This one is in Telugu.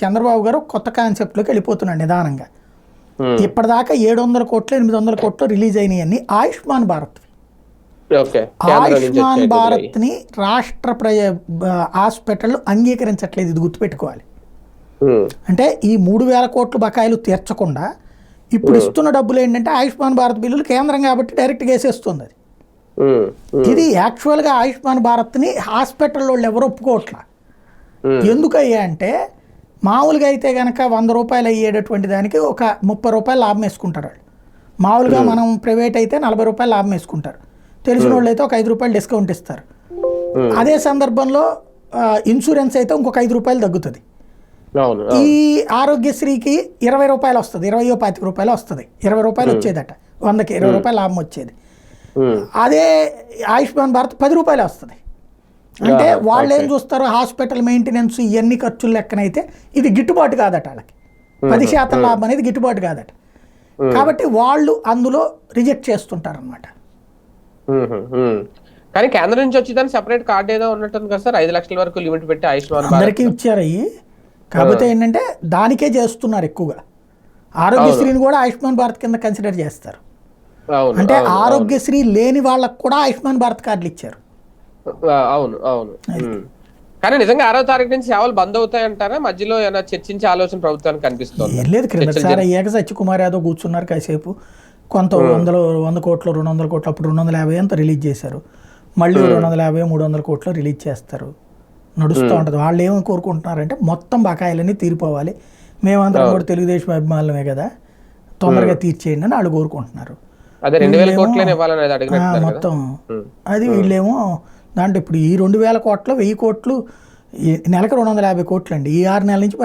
చంద్రబాబు గారు కొత్త కాన్సెప్ట్లోకి వెళ్ళిపోతున్నాడు నిదానంగా. ఇప్పటిదాకా 700 కోట్లు 800 కోట్లు రిలీజ్ అయినాయన్ని ఆయుష్మాన్ భారత్. ఆయుష్మాన్ భారత్ని రాష్ట్ర హాస్పిటల్ అంగీకరించట్లేదు, ఇది గుర్తుపెట్టుకోవాలి. అంటే ఈ 3000 కోట్లు బకాయిలు తీర్చకుండా ఇప్పుడు ఇస్తున్న డబ్బులు ఏంటంటే ఆయుష్మాన్ భారత్ బిల్లులు కేంద్రం కాబట్టి డైరెక్ట్గా వేసేస్తుంది అది. ఇది యాక్చువల్గా ఆయుష్మాన్ భారత్ని హాస్పిటల్ వాళ్ళు ఎవరు ఒప్పుకోవట్లా. ఎందుకయ్యా అంటే మామూలుగా అయితే కనుక 100 రూపాయలు అయ్యేటటువంటి దానికి ఒక 30 రూపాయలు లాభం వేసుకుంటారు వాళ్ళు. మామూలుగా మనం ప్రైవేట్ అయితే 40 రూపాయలు లాభం వేసుకుంటారు, తెలిసిన వాళ్ళు అయితే ఒక 5 రూపాయలు డిస్కౌంట్ ఇస్తారు. అదే సందర్భంలో ఇన్సూరెన్స్ అయితే ఇంకొక 5 రూపాయలు తగ్గుతుంది. ఈ ఆరోగ్యశ్రీకి 20 రూపాయలు వస్తుంది, 20-25 రూపాయలు వస్తుంది, 20 రూపాయలు వచ్చేదట, 100కి 20 రూపాయలు లాభం వచ్చేది. అదే ఆయుష్మాన్ భారత్ 10 రూపాయలు వస్తుంది. అంటే వాళ్ళు ఏం చూస్తారు, హాస్పిటల్ మెయింటెనెన్స్ ఇవన్నీ ఖర్చులు లెక్కనైతే ఇది గిట్టుబాటు కాదట వాళ్ళకి, 10% లాభం అనేది గిట్టుబాటు కాదట. కాబట్టి వాళ్ళు అందులో రిజెక్ట్ చేస్తుంటారు అనమాట. కానీ కేంద్రం నుంచి వచ్చేదాన్ని సెపరేట్ కార్డు ఏదో ఉన్నట్టుంది కదా సార్, 5 లక్షల వరకు లిమిట్ పెట్టి ఆయుష్మాన్ అందరికీ ఇచ్చారు అయ్యి. కాకపోతే ఏంటంటే దానికే చేస్తున్నారు ఎక్కువగా. ఆరోగ్యశ్రీని కూడా ఆయుష్మాన్ భారత్ కింద కన్సిడర్ చేస్తారు. అంటే ఆరోగ్యశ్రీ లేని వాళ్ళకు కూడా ఆయుష్మాన్ భారత్ కార్డులు ఇచ్చారు. అవును అవును. కానీ నిజంగా 6వ తారీఖు నుంచి సేవలు బంద్ అవుతాయంటారా? మధ్యలో ఏమైనా చర్చించే ఆలోచన ప్రభుత్వానికి కనిపిస్తుంది? ఏం లేదు, క్రిందసారి అయ్యాక సత్యకుమార్ యాదవ్ కూర్చున్నారు కాసేపు, కొంత 100 కోట్లు 200 కోట్లు అప్పుడు 250 అంతా రిలీజ్ చేశారు. మళ్ళీ 250 300 కోట్లు రిలీజ్ చేస్తారు, నడుస్తూ ఉంటుంది. వాళ్ళు ఏమని కోరుకుంటున్నారంటే మొత్తం బకాయిలన్నీ తీరిపోవాలి, మేమందరం కూడా తెలుగుదేశం అభిమానులమే కదా, తొందరగా తీర్చేయండి అని వాళ్ళు కోరుకుంటున్నారు. మొత్తం అది వీళ్ళేమో దాంట్లో ఇప్పుడు ఈ 2000 కోట్లు 1000 కోట్లు నెలకు 250 కోట్లు అండి, ఈ 6 నెలల నుంచి